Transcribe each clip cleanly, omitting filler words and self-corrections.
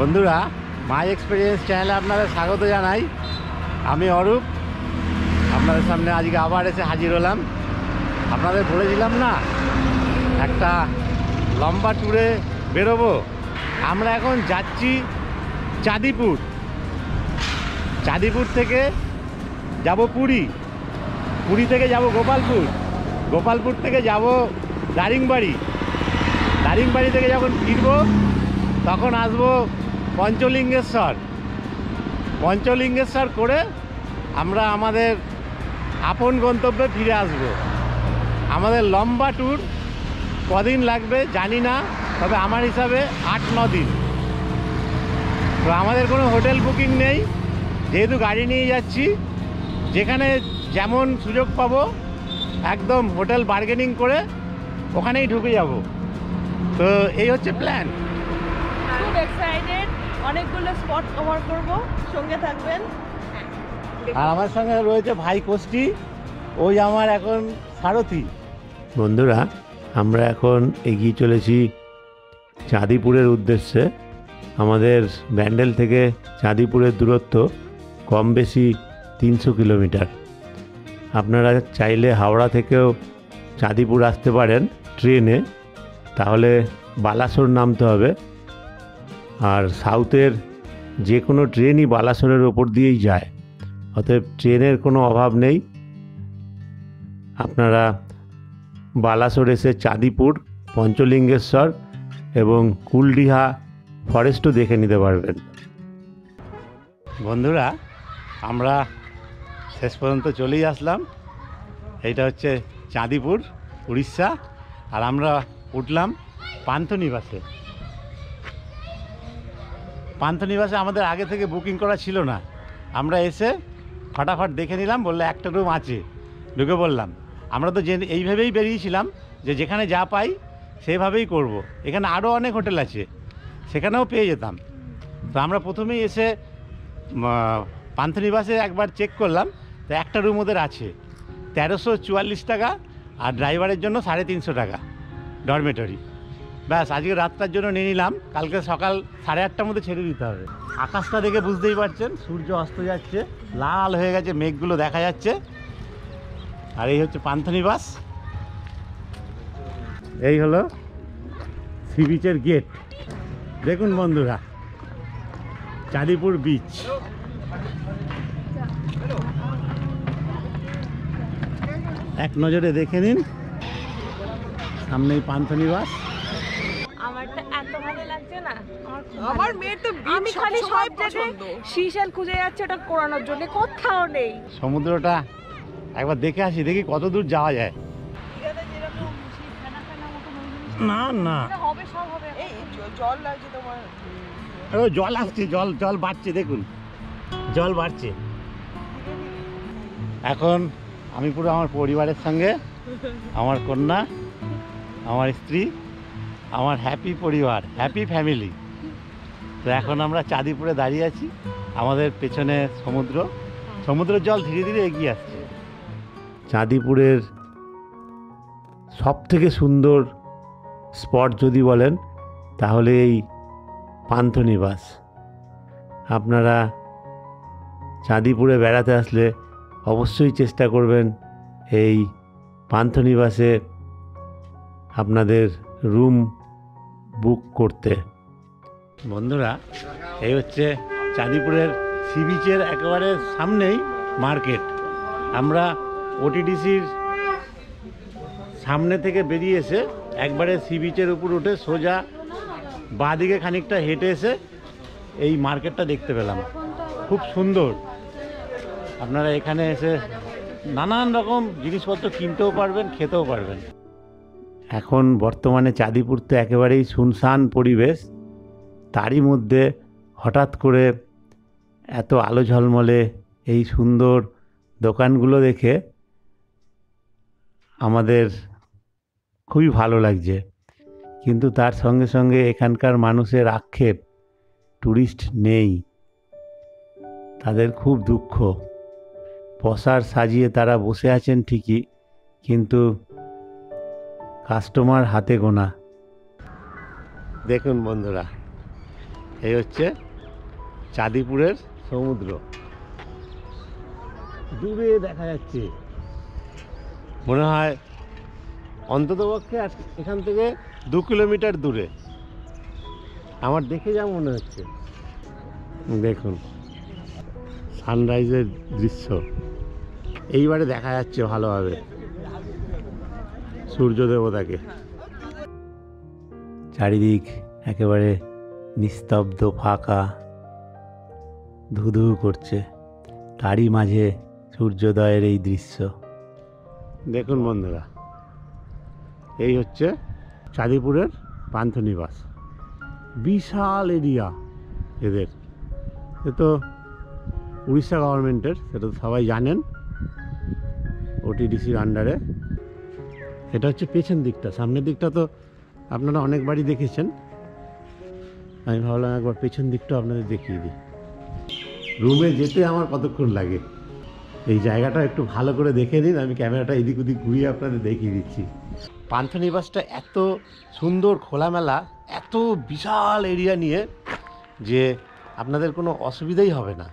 বন্ধুরা, মাই এক্সপিরিয়েন্স চ্যানেলে আপনাদের স্বাগত জানাই। আমি অরূপ, আপনাদের সামনে আজকে আবার এসে হাজির হলাম। আপনাদের বলেছিলাম না একটা লম্বা ট্যুরে বেরোবো। আমরা এখন যাচ্ছি চাঁদিপুর। চাঁদিপুর থেকে যাব পুরী, পুরী থেকে যাব গোপালপুর, গোপালপুর থেকে যাব দারিংবাড়ি, দারিংবাড়ি থেকে যখন ফিরবো তখন আসবো পঞ্চলিঙ্গেশ্বর। পঞ্চলিঙ্গেশ্বর করে আমরা আমাদের আপন গন্তব্যে ফিরে আসব। আমাদের লম্বা ট্যুর কদিন লাগবে জানি না, তবে আমার হিসাবে 8-9 দিন। তো আমাদের কোনো হোটেল বুকিং নেই, যেহেতু গাড়ি নিয়ে যাচ্ছি। যেখানে যেমন সুযোগ পাবো একদম হোটেল বার্গেনিং করে ওখানেই ঢুকে যাব। তো এই হচ্ছে প্ল্যান। খুব এক্সাইটেড, অনেকগুলো স্পট কভার করব, সঙ্গে থাকবেন। আর আমার সঙ্গে রয়েছে ভাই কোষ্টি, ওই আমার এখন সারথি। বন্ধুরা, আমরা এখন এগিয়ে চলেছি চাঁদিপুরের উদ্দেশ্যে। আমাদের ব্যান্ডেল থেকে চাঁদিপুরের দূরত্ব কম বেশি 300 কিলোমিটার। আপনারা চাইলে হাওড়া থেকেও চাঁদিপুর আসতে পারেন ট্রেনে, তাহলে বালাসোর নামতে হবে। আর সাউথের যে কোনো ট্রেনই বালাসোরের ওপর দিয়েই যায়, অতএব ট্রেনের কোনো অভাব নেই। আপনারা বালাসোর এসে চাঁদিপুর, পঞ্চলিঙ্গেশ্বর এবং কুলডিহা ফরেস্টও দেখে নিতে পারবেন। বন্ধুরা, আমরা শেষ পর্যন্ত চলেই আসলাম। এইটা হচ্ছে চাঁদিপুর, উড়িষ্যা। আর আমরা উঠলাম পান্থনিবাসে। পান্থনিবাসে আমাদের আগে থেকে বুকিং করা ছিল না। আমরা এসে ফটাফট দেখে নিলাম, বললে একটা রুম আছে, ঢুকে বললাম। আমরা তো এইভাবেই বেরিয়েছিলাম যে যেখানে যা পাই সেভাবেই করব। এখানে আরও অনেক হোটেল আছে, সেখানেও পেয়ে যেতাম। তো আমরা প্রথমেই এসে পান্থনিবাসে একবার চেক করলাম, তো একটা রুম ওদের আছে 1344 টাকা, আর ড্রাইভারের জন্য 350 টাকা ডরমেটরি। ব্যাস, আজকে রাতটার জন্য নিয়ে নিলাম, কালকে সকাল 8:30টার মধ্যে ছেড়ে দিতে হবে। আকাশটা দেখে বুঝতেই পারছেন, সূর্য অস্ত যাচ্ছে, লাল হয়ে গেছে, মেঘগুলো দেখা যাচ্ছে। আর এই হচ্ছে পান্থনিবাস। এই হলো সি বিচের গেট। দেখুন বন্ধুরা, চাঁদিপুর বিচ। এক নজরে দেখে নিন, সামনেই পান্থনিবাস। আমার তো এত ভালো লাগছে না, আমার মেয়ের তো আমি খালি সব জায়গায় সিশাল খুঁজে যাচ্ছে ওটা করানোর জন্য, কোথাও নেই। সমুদ্রটা একবার দেখে আসি, দেখি কত দূর যাওয়া যায়। না না, হবে, সব হবে। এই জল লাগছে তোমার। জল আসছে, জল জল বাড়ছে, দেখুন জল বাড়ছে। এখন আমি পুরো আমার পরিবারের সঙ্গে, আমার কন্যা, আমার স্ত্রী, আমার হ্যাপি পরিবার, হ্যাপি ফ্যামিলি। তো এখন আমরা চাঁদিপুরে দাঁড়িয়ে আছি, আমাদের পেছনে সমুদ্র, সমুদ্রের জল ধীরে ধীরে এগিয়ে আসছে। চাঁদিপুরের সবথেকে সুন্দর স্পট যদি বলেন তাহলে এই পান্থনিবাস। আপনারা চাঁদিপুরে বেড়াতে আসলে অবশ্যই চেষ্টা করবেন এই পান্থনিবাসে আপনাদের রুম বুক করতে। বন্ধুরা, এই হচ্ছে চাঁদিপুরের সি বিচের একেবারে সামনেই মার্কেট। আমরা ওটিডিসির সামনে থেকে বেরিয়ে এসে একবারে সি বিচের উপর উঠে সোজা বাঁ দিকে খানিকটা হেঁটে এসে এই মার্কেটটা দেখতে পেলাম। খুব সুন্দর। আপনারা এখানে এসে নানান রকম জিনিসপত্র কিনতেও পারবেন, খেতেও পারবেন। এখন বর্তমানে চাঁদিপুর তো একেবারেই শুনশান পরিবেশ, তারই মধ্যে হঠাৎ করে এত আলো ঝলমলে এই সুন্দর দোকানগুলো দেখে আমাদের খুবই ভালো লাগছে। কিন্তু তার সঙ্গে সঙ্গে এখানকার মানুষের আক্ষেপ, ট্যুরিস্ট নেই, তাদের খুব দুঃখ। পসার সাজিয়ে তারা বসে আছেন ঠিকই, কিন্তু কাস্টমার হাতে গোনা। দেখুন বন্ধুরা, এই হচ্ছে চাঁদিপুরের সমুদ্র, দূরে দেখা যাচ্ছে। মনে হয় অন্ততপক্ষে এখান থেকে 2 কিলোমিটার দূরে, আমার দেখে যা মনে হচ্ছে। দেখুন সানরাইজের দৃশ্য এইবারে দেখা যাচ্ছে ভালোভাবে সূর্য দেবতাকে। চারিদিক একেবারে নিস্তব্ধ, ফাঁকা, ধুধু করছে, তারই মাঝে সূর্যোদয়ের এই দৃশ্য। দেখুন বন্ধুরা, এই হচ্ছে চাঁদিপুরের পান্থনিবাস। বিশাল এরিয়া এদের, এ তো উড়িষ্যা গভর্নমেন্টের, সেটা তো সবাই জানেন, ওটিডিসির আন্ডারে। এটা হচ্ছে পেছন দিকটা, সামনের দিকটা তো আপনারা অনেকবারই দেখেছেন। আমি ভাবলাম একবার পেছন দিকটা আপনাদের দেখিয়ে দিই। রুমে যেতে আমার কতক্ষণ লাগে, এই জায়গাটা একটু ভালো করে দেখে নিন। আমি ক্যামেরাটা এদিক ওদিক ঘুরিয়ে আপনাদের দেখিয়ে দিচ্ছি। পান্থনিবাসটা এত সুন্দর, খোলামেলা, এত বিশাল এরিয়া নিয়ে যে আপনাদের কোনো অসুবিধাই হবে না।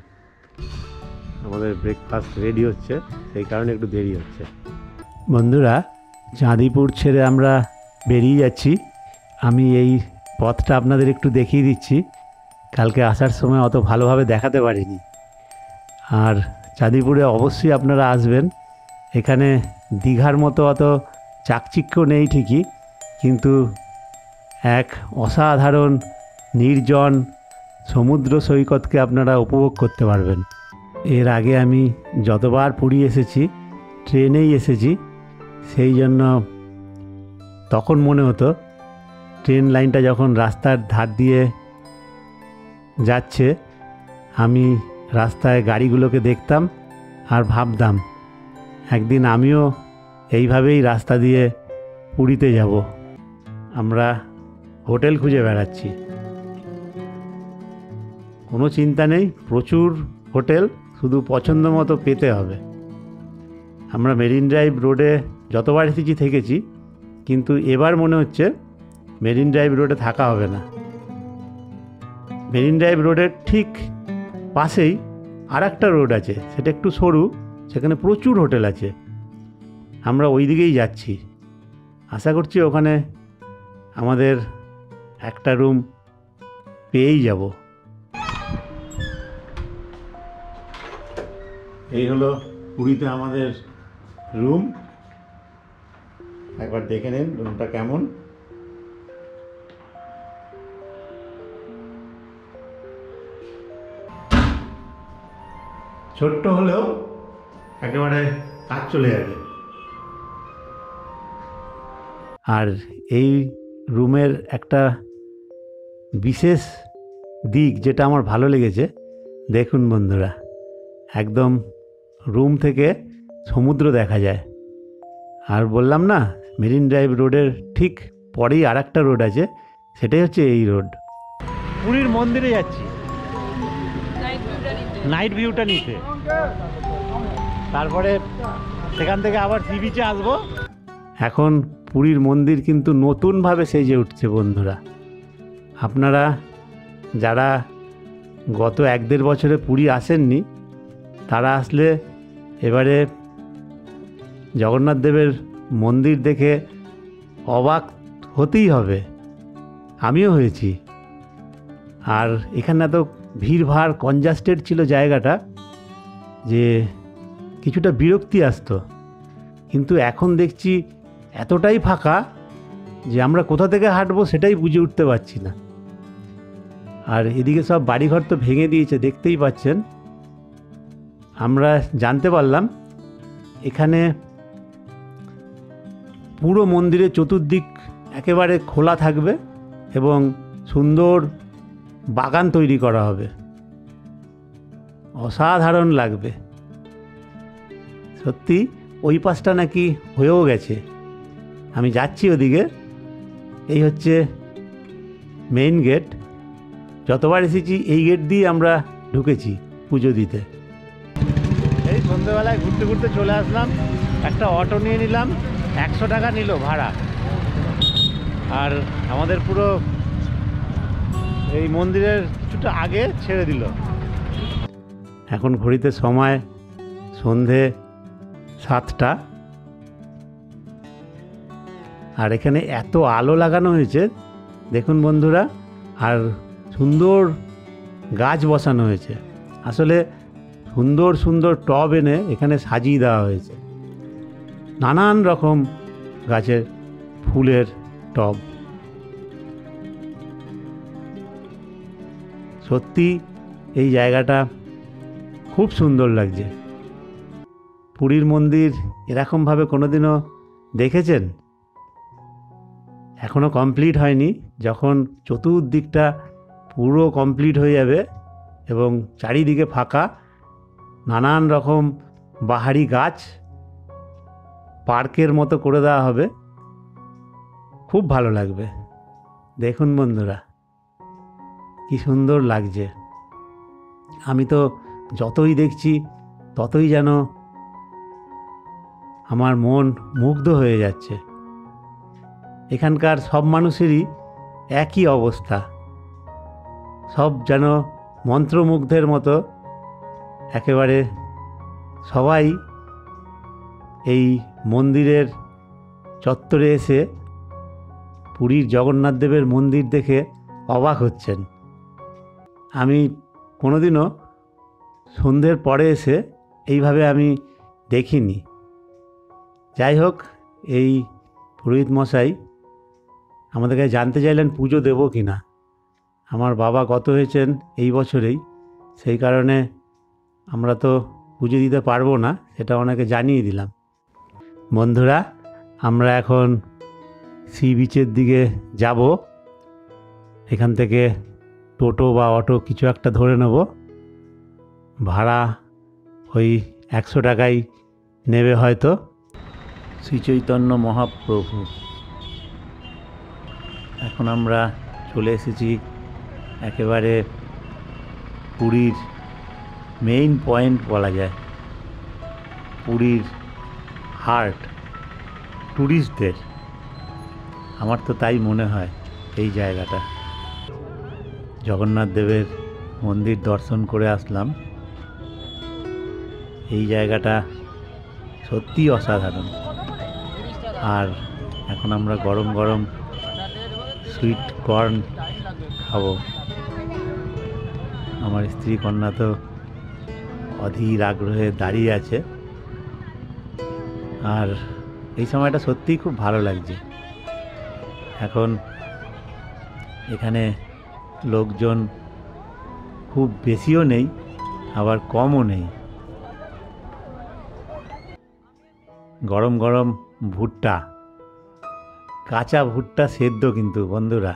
আমাদের ব্রেকফাস্ট রেডি হচ্ছে, সেই কারণে একটু দেরি হচ্ছে। বন্ধুরা, চাঁদিপুর ছেড়ে আমরা বেরিয়ে যাচ্ছি। আমি এই পথটা আপনাদের একটু দেখিয়ে দিচ্ছি, কালকে আসার সময় অত ভালোভাবে দেখাতে পারিনি। আর চাঁদিপুরে অবশ্যই আপনারা আসবেন। এখানে দীঘার মতো অত চাকচিক্য নেই ঠিকই, কিন্তু এক অসাধারণ নির্জন সমুদ্র সৈকতকে আপনারা উপভোগ করতে পারবেন। এর আগে আমি যতবার পুরী এসেছি ট্রেনেই এসেছি, সেই জন্য তখন মনে হতো ট্রেন লাইনটা যখন রাস্তার ধার দিয়ে যাচ্ছে, আমি রাস্তায় গাড়িগুলোকে দেখতাম আর ভাবতাম একদিন আমিও এইভাবেই রাস্তা দিয়ে পুরীতে যাব। আমরা হোটেল খুঁজে বেড়াচ্ছি, কোনো চিন্তা নেই, প্রচুর হোটেল, শুধু পছন্দ মতো পেতে হবে। আমরা মেরিন ড্রাইভ রোডে যতবার এসেছি থেকেছি, কিন্তু এবার মনে হচ্ছে মেরিন ড্রাইভ রোডে থাকা হবে না। মেরিন ড্রাইভ রোডের ঠিক পাশেই আর একটা রোড আছে, সেটা একটু সরু, সেখানে প্রচুর হোটেল আছে। আমরা ওই দিকেই যাচ্ছি, আশা করছি ওখানে আমাদের একটা রুম পেয়েই যাব। এই হলো পুরীতে আমাদের রুম, একবার দেখে নিন রুমটা কেমন। ছোট্ট হলেও একেবারে কাজ চলে যাবে। আর এই রুমের একটা বিশেষ দিক যেটা আমার ভালো লেগেছে, দেখুন বন্ধুরা, একদম রুম থেকে সমুদ্র দেখা যায়। আর বললাম না, মেরিন ড্রাইভ রোডের ঠিক পরেই আর একটা রোড আছে, সেটাই হচ্ছে এই রোড। পুরীর মন্দিরে যাচ্ছি নাইট ভিউটা নিতে, তারপরে সেখান থেকে আবার সি বিচে আসবো। এখন পুরীর মন্দির কিন্তু নতুনভাবে সেজে উঠছে বন্ধুরা। আপনারা যারা গত 1-1.5 বছরে পুরী আসেননি, তারা আসলে এবারে জগন্নাথ দেবের মন্দির দেখে অবাক হতেই হবে। আমিও হয়েছি। আর এখানে এত ভিড়ভাড়, কনজাস্টেড ছিল জায়গাটা, যে কিছুটা বিরক্তি আসতো, কিন্তু এখন দেখছি এতটাই ফাঁকা যে আমরা কোথা থেকে হাঁটবো সেটাই বুঝে উঠতে পারছি না। আর এদিকে সব বাড়িঘর তো ভেঙে দিয়েছে, দেখতেই পাচ্ছেন। আমরা জানতে পারলাম এখানে পুরো মন্দিরের চতুর্দিক একেবারে খোলা থাকবে এবং সুন্দর বাগান তৈরি করা হবে, অসাধারণ লাগবে সত্যি। ওই পাশটা নাকি হয়েও গেছে, আমি যাচ্ছি ওদিকে। এই হচ্ছে মেইন গেট, যতবার এসেছি এই গেট দিয়ে আমরা ঢুকেছি পুজো দিতে। এই সন্ধ্যেবেলায় ঘুরতে ঘুরতে চলে আসলাম, একটা অটো নিয়ে নিলাম, 100 টাকা নিল ভাড়া। আর আমাদের পুরো এই মন্দিরের কিছুটা আগে ছেড়ে দিল। এখন ঘড়িতে সময় সন্ধে 7টা। আর এখানে এত আলো লাগানো হয়েছে দেখুন বন্ধুরা, আর সুন্দর গাছ বসানো হয়েছে। আসলে সুন্দর সুন্দর টব এনে এখানে সাজিয়ে দেওয়া হয়েছে, নানান রকম গাছের ফুলের টব। সত্যি এই জায়গাটা খুব সুন্দর লাগছে। পুরীর মন্দির এরকমভাবে কোনোদিনও দেখেছেন? এখনও কমপ্লিট হয়নি। যখন চতুর্দিকটা পুরো কমপ্লিট হয়ে যাবে এবং চারিদিকে ফাঁকা, নানান রকম বাহারি গাছ পার্কের মতো করে দেওয়া হবে, খুব ভালো লাগবে। দেখুন বন্ধুরা কি সুন্দর লাগছে। আমি তো যতই দেখছি ততই যেন আমার মন মুগ্ধ হয়ে যাচ্ছে। এখানকার সব মানুষেরই একই অবস্থা, সব যেন মন্ত্রমুগ্ধের মতো একেবারে সবাই এই মন্দিরের চত্বরে এসে পুরীর জগন্নাথ দেবের মন্দির দেখে অবাক হচ্ছেন। আমি কোনোদিনও সন্ধ্যের পরে এসে এইভাবে আমি দেখিনি। যাই হোক, এই পুরোহিত মশাই আমাদেরকে জানতে চাইলেন পুজো দেবো কি না। আমার বাবা গত হয়েছেন এই বছরেই, সেই কারণে আমরা তো পুজো দিতে পারবো না, সেটা ওনাকে জানিয়ে দিলাম। বন্ধুরা, আমরা এখন সি বিচের দিকে যাব। এখান থেকে টোটো বা অটো কিছু একটা ধরে নেব। ভাড়া ওই 100 টাকাই নেবে হয়তো। শ্রী চৈতন্য মহাপ্রভু। এখন আমরা চলে এসেছি একেবারে পুরীর মেইন পয়েন্ট বলা যায়, পুরীর হার্ট ট্যুরিস্টদের। আমার তো তাই মনে হয়। এই জায়গাটা জগন্নাথ দেবের মন্দির দর্শন করে আসলাম। এই জায়গাটা সত্যিই অসাধারণ। আর এখন আমরা গরম গরম সুইট কর্ন খাবো। আমার স্ত্রী কন্যা তো অধীর আগ্রহে দাঁড়িয়ে আছে। আর এই সময়টা সত্যিই খুব ভালো লাগছে। এখন এখানে লোকজন খুব বেশিও নেই, আবার কমও নেই। গরম গরম ভুট্টা, কাঁচা ভুট্টা সেদ্ধ কিন্তু বন্ধুরা।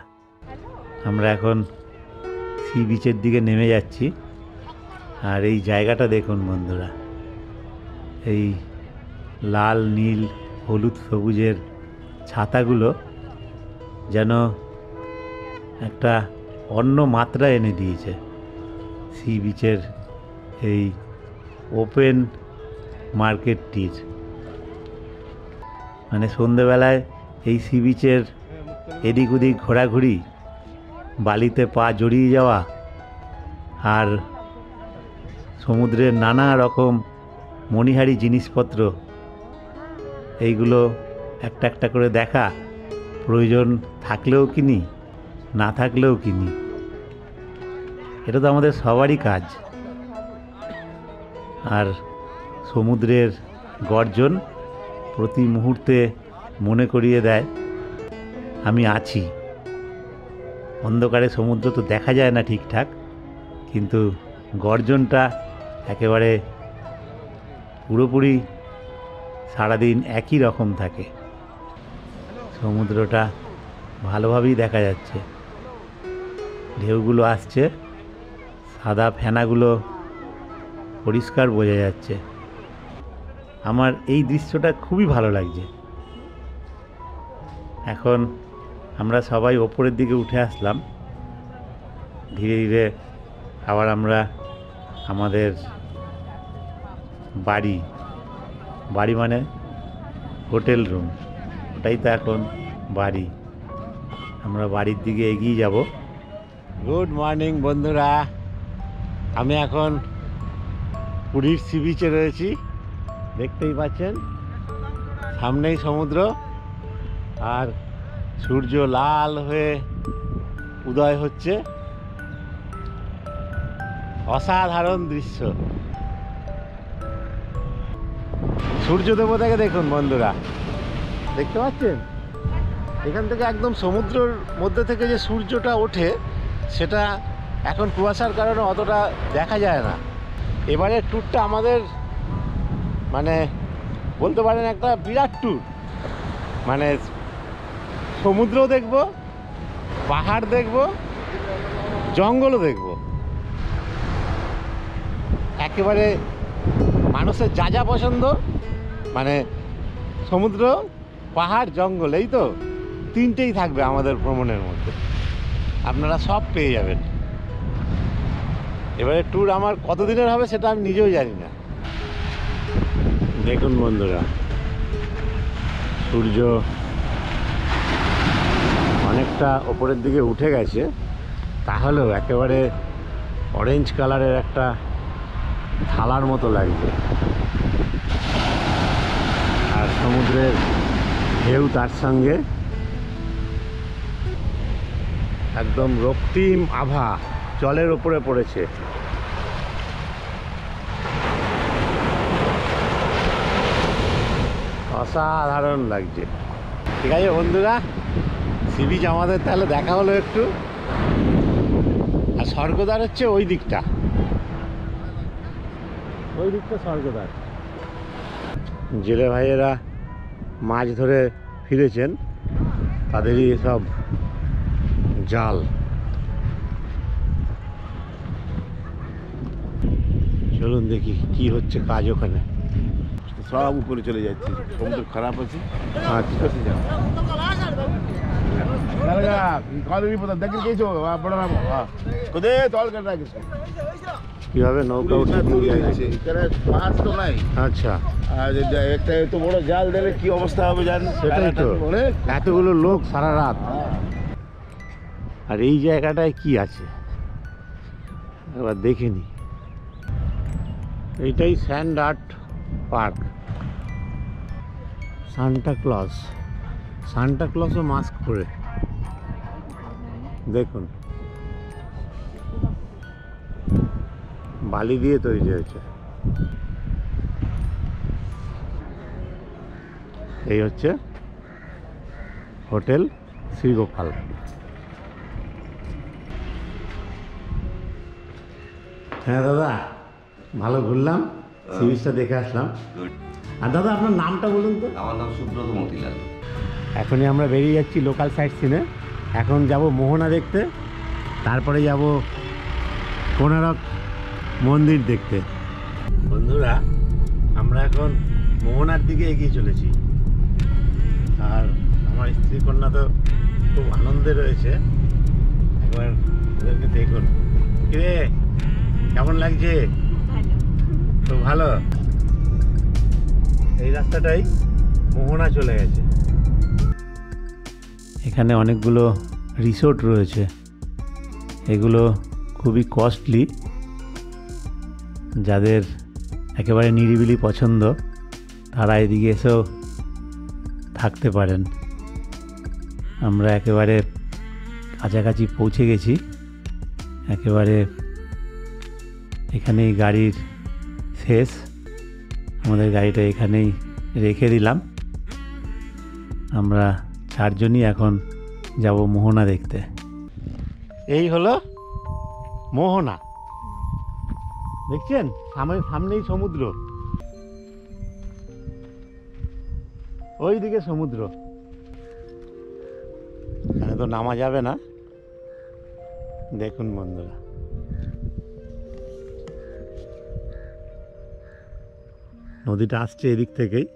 আমরা এখন সি বিচের দিকে নেমে যাচ্ছি। আর এই জায়গাটা দেখুন বন্ধুরা, এই লাল নীল হলুদ সবুজের ছাতাগুলো যেন একটা অন্য মাত্রা এনে দিয়েছে সি বিচের এই ওপেন মার্কেটটির। মানে সন্ধেবেলায় এই সি বিচের এদিক ওদিক ঘোরাঘুরি, বালিতে পা জড়িয়ে যাওয়া, আর সমুদ্রের নানা রকম মণিহারি জিনিসপত্র, এইগুলো একটা একটা করে দেখা, প্রয়োজন থাকলেও কিনি, না থাকলেও কিনি। এটা তো আমাদের সবারই কাজ। আর সমুদ্রের গর্জন প্রতি মুহূর্তে মনে করিয়ে দেয় আমি আছি। অন্ধকারে সমুদ্র তো দেখা যায় না ঠিকঠাক, কিন্তু গর্জনটা একেবারে পুরোপুরি সারাদিন একই রকম থাকে। সমুদ্রটা ভালোভাবেই দেখা যাচ্ছে। ঢেউগুলো আসছে, সাদা ফেনাগুলো পরিষ্কার বোঝা যাচ্ছে। আমার এই দৃশ্যটা খুবই ভালো লাগছে। এখন আমরা সবাই ওপরের দিকে উঠে আসলাম। ধীরে ধীরে আবার আমরা আমাদের বাড়ি মানে হোটেল রুম, ওটাই তো এখন বাড়ি। আমরা বাড়ির দিকে এগিয়ে যাব। গুড মর্নিং বন্ধুরা, আমি এখন পুরীর সি বিচে রয়েছি। দেখতেই পাচ্ছেন সামনেই সমুদ্র, আর সূর্য লাল হয়ে উদয় হচ্ছে। অসাধারণ দৃশ্য। সূর্য দেবতাকে দেখুন বন্ধুরা, দেখতে পাচ্ছেন? এখান থেকে একদম সমুদ্রের মধ্যে থেকে যে সূর্যটা ওঠে সেটা এখন কুয়াশার কারণে অতটা দেখা যায় না। এবারের ট্যুরটা আমাদের মানে বলতে পারেন একটা বিরাট ট্যুর। মানে সমুদ্রও দেখব, পাহাড় দেখব, জঙ্গলও দেখব। একেবারে মানুষের যা যা পছন্দ, মানে সমুদ্র, পাহাড়, জঙ্গল, এই তো তিনটেই থাকবে আমাদের ভ্রমণের মধ্যে। আপনারা সব পেয়ে যাবেন। এবারে ট্যুর আমার কতদিনের হবে সেটা আমি নিজেও জানি না। দেখুন বন্ধুরা, সূর্য অনেকটা ওপরের দিকে উঠে গেছে, তাহলেও একেবারে অরেঞ্জ কালারের একটা থালার মতো লাগছে। আর সমুদ্রের ঢেউ তার সঙ্গে একদম রক্তিম আভা জলের ওপরে পড়েছে। অসাধারণ লাগছে। ঠিক আছে বন্ধুরা, সি বিচ আমাদের তাহলে দেখা হলো একটু। আর স্বর্গদ্বার হচ্ছে ওই দিকটা, ওই দিকটা স্বর্গদ্বার। জেলে ভাইয়েরা মাছ ধরে ফিরেছেন, তাদেরই সব জাল। চলুন দেখি কি হচ্ছে কাজ ওখানে। সব উপরে চলে যাচ্ছে, সমুদ্র খারাপ আছে। আচ্ছা, কিভাবে নৌকা উঠে পাহাড় তো নাই। আচ্ছা, আর একটা এত বড় জাল দিলে কি অবস্থা হবে জানেন? সেটাই তো, এতগুলো লোক সারা রাত। আর এই জায়গাটায় কি আছে এবার দেখে নি। এইটাই স্যান্ড আর্ট পার্ক। সান্টা ক্লজও মাস্ক পরে, দেখুন বালি দিয়ে তৈরি হয়েছে। এই হচ্ছে হোটেল শ্রীগোপাল। হ্যাঁ দাদা, ভালো ঘুরলাম, সি বিচটা দেখে আসলাম। আর দাদা আপনার নামটা বলুন তো? আমার নাম সুব্রত মতিলাল। এখনই আমরা বেরিয়ে যাচ্ছি লোকাল সাইট সিনে। এখন যাব মোহনা দেখতে, তারপরে যাব কোণারক মন্দির দেখতে। বন্ধুরা, আমরা এখন মোহনার দিকে এগিয়ে চলেছি। আর আমার স্ত্রী কন্যা তো খুব আনন্দে রয়েছে। একবার ওদেরকে দেখুন। কিরে, কেমন লাগছে? খুব ভালো। এই রাস্তাটাই মোহনা চলে গেছে। এখানে অনেকগুলো রিসোর্ট রয়েছে, এগুলো খুবই কস্টলি। যাদের একেবারে নিরিবিলি পছন্দ তারা এদিকে এসেও থাকতে পারেন। আমরা একেবারে কাছাকাছি পৌঁছে গেছি। একেবারে এখানেই গাড়ির শেষ। আমাদের গাড়িটা এখানেই রেখে দিলাম। আমরা চারজনই এখন যাব মোহনা দেখতে। এই হলো মোহনা, দেখছেন সামনেই সমুদ্র, ওই দিকে সমুদ্র। এখানে তো নামা যাবে না। দেখুন বন্ধুরা, নদীটা আসছে এদিক থেকেই।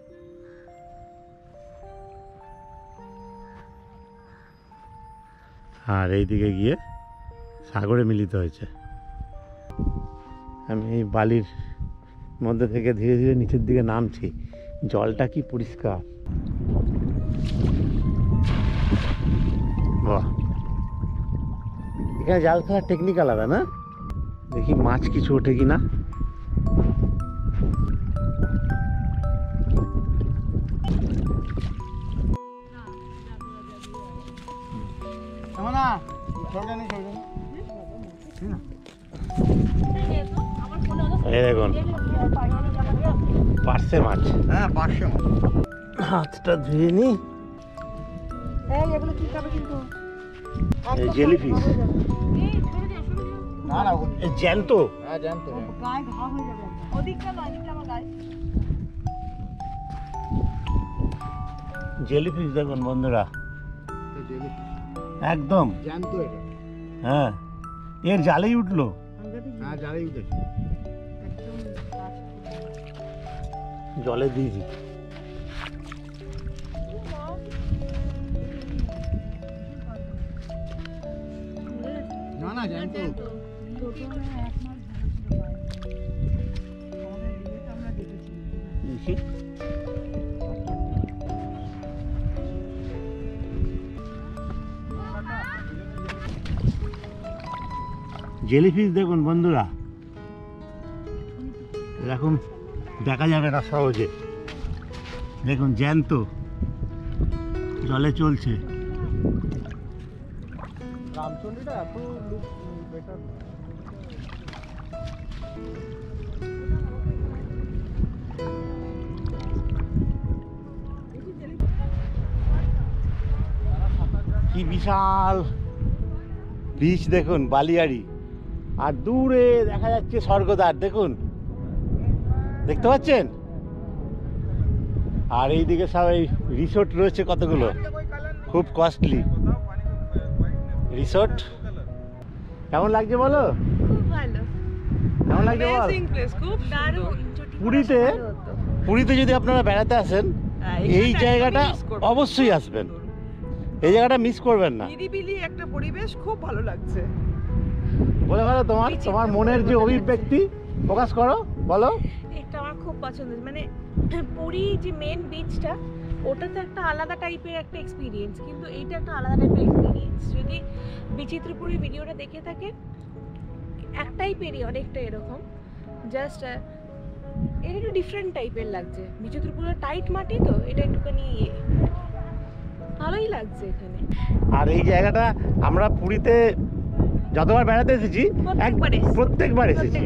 আর এইদিকে গিয়ে সাগরে মিলিত হয়েছে। আমি এই বালির মধ্যে থেকে ধীরে ধীরে নিচের দিকে নামছি। জলটা কি পরিষ্কার! বাহ, এখানে জাল ফেলার টেকনিক আলাদা না? দেখি মাছ কিছু ওঠে কিনা। এই দেখুন পার্সে মাছ। হ্যাঁ 500 হাতটা ধুয়ে নি। এগুলো ঠিক হবে কিন্তু জেলিফিশ না না জ্যান্ত। হ্যাঁ জানতো গায়ে ঘা হয়ে যাবে ওদিকটা নয় এদিকটা আমার গায়ে জেলিফিশ দেখুন বন্ধুরা, একদম জানতো এটা। হ্যাঁ এর জালেই উঠলো। হ্যাঁ জালেই উঠেছে। জলে দিয়েছি। না না জানতো। দেখি জেলিফিশ দেখুন বন্ধুরা, এরকম দেখা যাবে না সহজে। দেখুন জ্যান্ত জলে চলছে। রামচন্দ্রটা এত লুক বেটার কি বিশাল বিচ দেখুন, বালিয়াড়ি। আর দূরে দেখা যাচ্ছে স্বর্গদ্বার, দেখুন দেখতে পাচ্ছেন। আর এইদিকে সব এই রিসোর্ট রয়েছে কতগুলো, খুব কস্টলি রিসোর্ট। কেমন লাগছে বলো? খুব ভালো, কেমন লাগছে বল? অ্যামেজিং প্লেস খুব দারুণ। পুরীতে পুরীতে যদি আপনারা বেড়াতে আসেন এই জায়গাটা অবশ্যই আসবেন, এই জায়গাটা মিস করবেন না। নিরিবিলি একটা পরিবেশ, খুব ভালো লাগছে। বলে ভালো তোমার তোমার মনের যে অভিব্যক্তি প্রকাশ করো, বলো। এটা আমার খুব পছন্দ, মানে পুরী যে মেন বিচটা ওটা তো একটা আলাদা টাইপের একটা এক্সপিরিয়েন্স, কিন্তু এইটা একটা আলাদা টাইপের এক্সপিরিয়েন্স। যদি বিচিত্রপুরী ভিডিওটা দেখে থাকেন, এক টাইপেরই অনেকটা এরকম, জাস্ট এটা একটু ডিফারেন্ট টাইপের লাগছে। বিচিত্রপুরের টাইট মাটি তো, এটা একটুখানি ভালোই লাগছে এখানে। আর এই জায়গাটা আমরা পুরীতে যতবার বেড়াতে এসেছি প্রত্যেকবার এসেছি,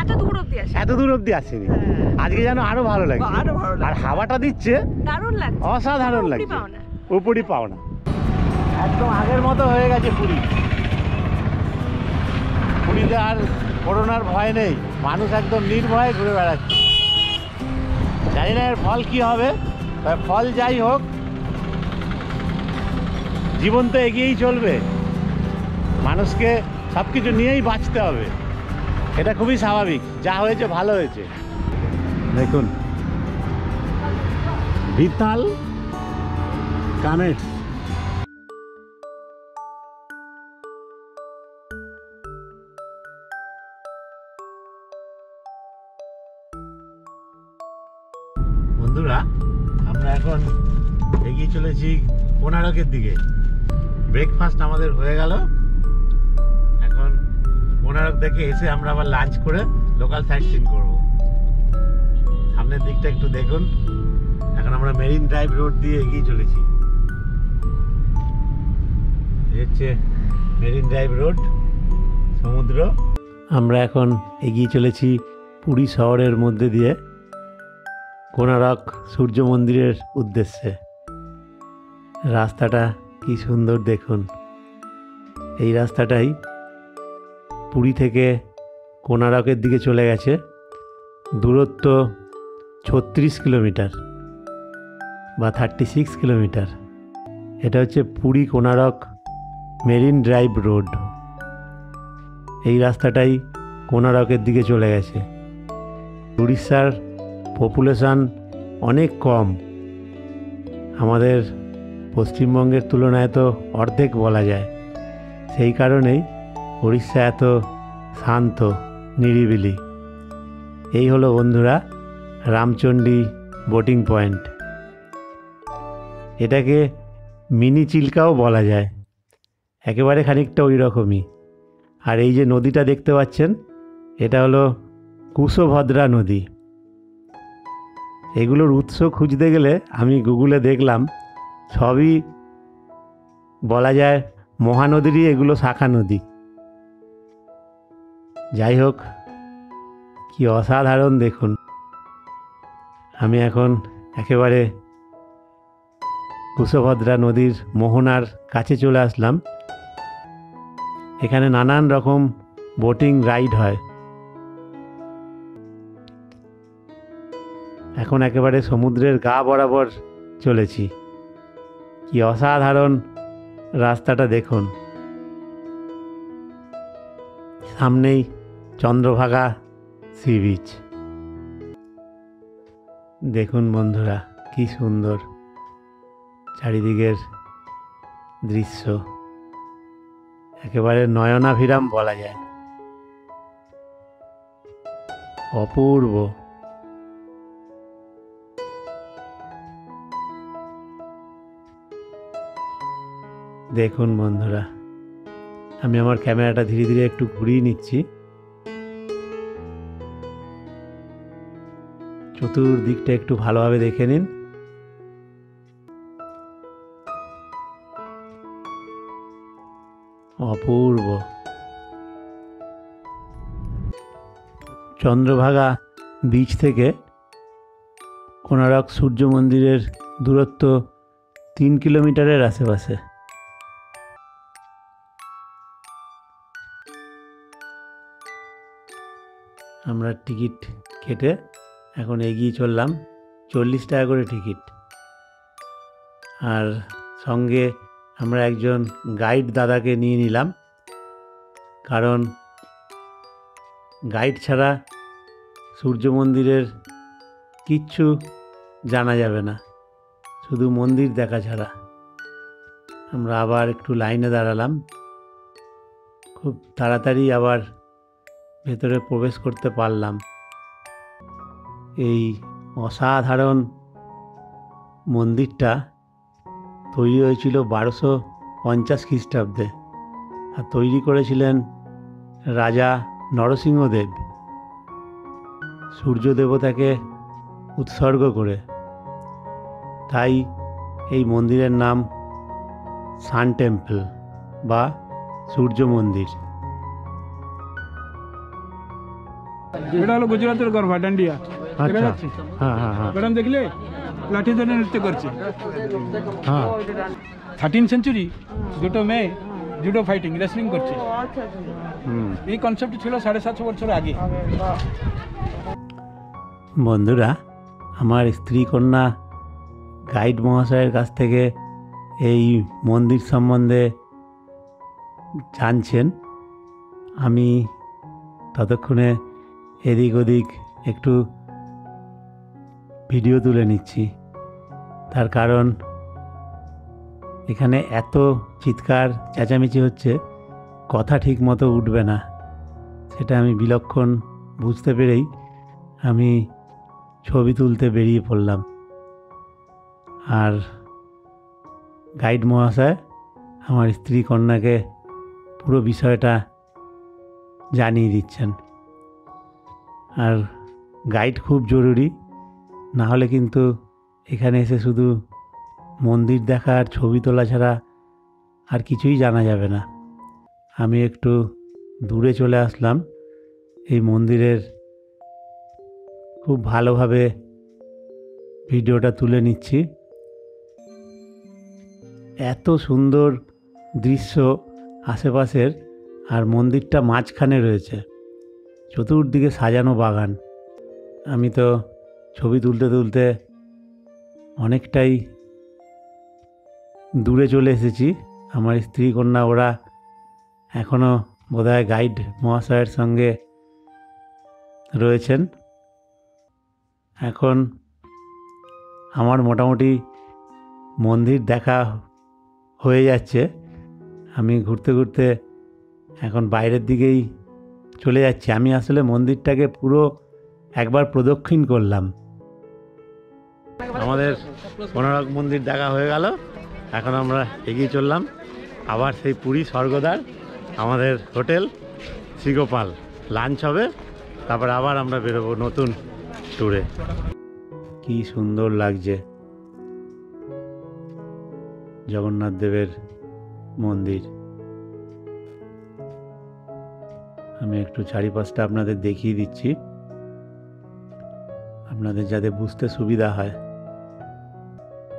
এত দূর অব্দি আসে, এত দূর অব্দি আসেনি। হ্যাঁ। আজকে যেন আরো ভালো লাগছে, আরো ভালো আর লাগছে। হাওয়াটা দিচ্ছে দারুণ লাগছে, অসাধারণ উপরি লাগছে। পাওনা। উপরই পাওনা একদম আগের মতো হয়ে গেছে পুরী। পুরীতে আর করোনার ভয় নেই, মানুষ একদম নির্ভয়ে ঘুরে বেড়াচ্ছে। জানি না এর ফল কি হবে, তবে ফল যাই হোক জীবন তো এগিয়েই চলবে, মানুষকে সব কিছু নিয়েই বাঁচতে হবে, এটা খুবই স্বাভাবিক। যা হয়েছে ভালো হয়েছে। দেখুন বিতাল কানেক্ট। বন্ধুরা আমরা এখন এগিয়ে চলেছি কোণারকের দিকে। ব্রেকফাস্ট আমাদের হয়ে গেল, এখন কোণারক দেখে এসে আমরা আবার লাঞ্চ করে লোকাল সাইট সিন করবো। সামনের দিকটা একটু দেখুন, এখন আমরা মেরিন ড্রাইভ রোড দিয়ে এগিয়ে চলেছি। এই হচ্ছে মেরিন ড্রাইভ রোড, সমুদ্র। আমরা এখন এগিয়ে চলেছি পুরী শহরের মধ্যে দিয়ে কোণারক সূর্য মন্দিরের উদ্দেশ্যে। রাস্তাটা কি সুন্দর দেখুন। এই রাস্তাটাই পুরী থেকে কোণারকের দিকে চলে গেছে, দূরত্ব 36 কিলোমিটার বা 36 কিলোমিটার। এটা হচ্ছে Puri Konark marine drive road. এই রাস্তাটাই কোণারকের দিকে চলে গেছে। উড়িষ্যার পপুলেশন অনেক কম, আমাদের পশ্চিমবঙ্গের তুলনায় তো অর্ধেক বলা যায়। সেই কারণেই উড়িষ্যা এত শান্ত নিরিবিলি। এই হলো বন্ধুরা রামচণ্ডী বোটিং পয়েন্ট। এটাকে মিনি চিল্কাও বলা যায়। একেবারে খানিকটা ওই রকমই। আর এই যে নদীটা দেখতে পাচ্ছেন, এটা হলো কুশভদ্রা নদী। এগুলোর উৎস খুঁজতে গেলে আমি গুগলে দেখলাম সবই বলা যায় মহানদীরই এগুলো শাখা নদী। যাই হোক, কি অসাধারণ দেখুন। আমি এখন একেবারে কুশভদ্রা নদীর মোহনার কাছে চলে আসলাম। এখানে নানান রকম বোটিং রাইড হয়। এখন একেবারে সমুদ্রের গা বরাবর চলেছি। কি অসাধারণ রাস্তাটা দেখুন। সামনেই চন্দ্রভাগা সি বিচ। দেখুন বন্ধুরা, কি সুন্দর চারিদিকের দৃশ্য, একেবারে নয়নাভিরাম বলা যায়। অপূর্ব। দেখুন বন্ধুরা, আমি আমার ক্যামেরাটা ধীরে ধীরে একটু ঘুরিয়ে নিচ্ছি। চতুর্দিকটা একটু ভালোভাবে দেখে নিন। অপূর্ব। চন্দ্রভাগা বিচ থেকে কোণারক সূর্য মন্দিরের দূরত্ব 3 কিলোমিটারের আশেপাশে। আমরা টিকিট কেটে এখন এগিয়ে চললাম। 40 টাকা করে টিকিট। আর সঙ্গে আমরা একজন গাইড দাদাকে নিয়ে নিলাম, কারণ গাইড ছাড়া সূর্য মন্দিরের কিচ্ছু জানা যাবে না, শুধু মন্দির দেখা ছাড়া। আমরা আবার একটু লাইনে দাঁড়ালাম। খুব তাড়াতাড়ি আবার ভেতরে প্রবেশ করতে পারলাম। এই অসাধারণ মন্দিরটা তৈরি হয়েছিল 1250 খ্রিস্টাব্দে, আর তৈরি করেছিলেন রাজা নরসিংহদেব সূর্য দেবতাকে উৎসর্গ করে। তাই এই মন্দিরের নাম সান টেম্পল বা সূর্য মন্দির। এটা হলো গুজরাটের গর্ভা ডান্ডিয়া। আচ্ছা, হ্যাঁ হ্যাঁ হ্যাঁ ম্যাডাম দেখলে লাঠি ধরে নৃত্য করছে। হ্যাঁ। 13 সেঞ্চুরি দুটো মেয়ে জুডো ফাইটিং রেসলিং করছে। হুম। এই কনসেপ্ট ছিল 750 বছর আগে। বন্ধুরা, আমার স্ত্রী কন্যা গাইড মহাশয়ের কাছ থেকে এই মন্দির সম্বন্ধে জানছেন। আমি ততক্ষণে এদিক ওদিক একটু ভিডিও তুলে নিচ্ছি। তার কারণ এখানে এত চিৎকার চেঁচামেচি হচ্ছে, কথা ঠিক মতো উঠবে না, সেটা আমি বিলক্ষণ বুঝতে পেরেই আমি ছবি তুলতে বেরিয়ে পড়লাম। আর গাইড মহাশয় আমার স্ত্রী কন্যাকে পুরো বিষয়টা জানিয়ে দিচ্ছেন। আর গাইড খুব জরুরি, না হলে কিন্তু এখানে এসে শুধু মন্দির দেখা আর ছবি তোলা ছাড়া আর কিছুই জানা যাবে না। আমি একটু দূরে চলে আসলাম। এই মন্দিরের খুব ভালোভাবে ভিডিওটা তুলে নিচ্ছি। এত সুন্দর দৃশ্য আশেপাশের, আর মন্দিরটা মাঝখানে রয়েছে, চতুর্দিকে সাজানো বাগান। আমি তো ছবি তুলতে তুলতে অনেকটাই দূরে চলে এসেছি। আমার স্ত্রী কন্যা ওরা এখনও বোধহয় গাইড মহাশয়ের সঙ্গে রয়েছেন। এখন আমার মোটামুটি মন্দির দেখা হয়ে যাচ্ছে। আমি ঘুরতে ঘুরতে এখন বাইরের দিকেই চলে যাচ্ছি। আমি আসলে মন্দিরটাকে পুরো একবার প্রদক্ষিণ করলাম। আমাদের কোণারক মন্দির দেখা হয়ে গেল, এখন আমরা এগিয়ে চললাম আবার সেই পুরী স্বর্গদ্বার আমাদের হোটেল শ্রীগোপাল, লাঞ্চ হবে, তারপর আবার আমরা বেরোবো নতুন ট্যুরে। কি সুন্দর লাগছে জগন্নাথ দেবের মন্দির। আমি একটু চারিপাশটা আপনাদের দেখিয়ে দিচ্ছি, আপনাদের যাতে বুঝতে সুবিধা হয়।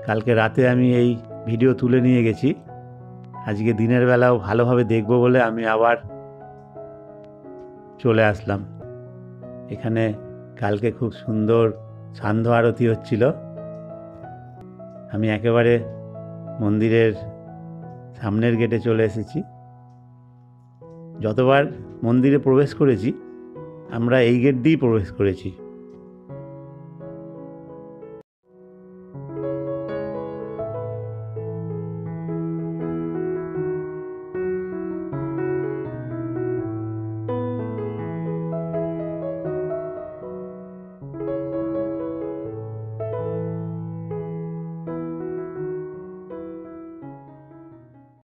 কালকে রাতে আমি এই ভিডিও তুলে নিয়ে গেছি, আজকে দিনের বেলাও ভালোভাবে দেখব বলে আমি আবার চলে আসলাম এখানে। কালকে খুব সুন্দর সান্ধ্য আরতি হচ্ছিল। আমি একেবারে মন্দিরের সামনের গেটে চলে এসেছি। যতবার মন্দিরে প্রবেশ করেছি আমরা এই গেট দিয়েই প্রবেশ করেছি।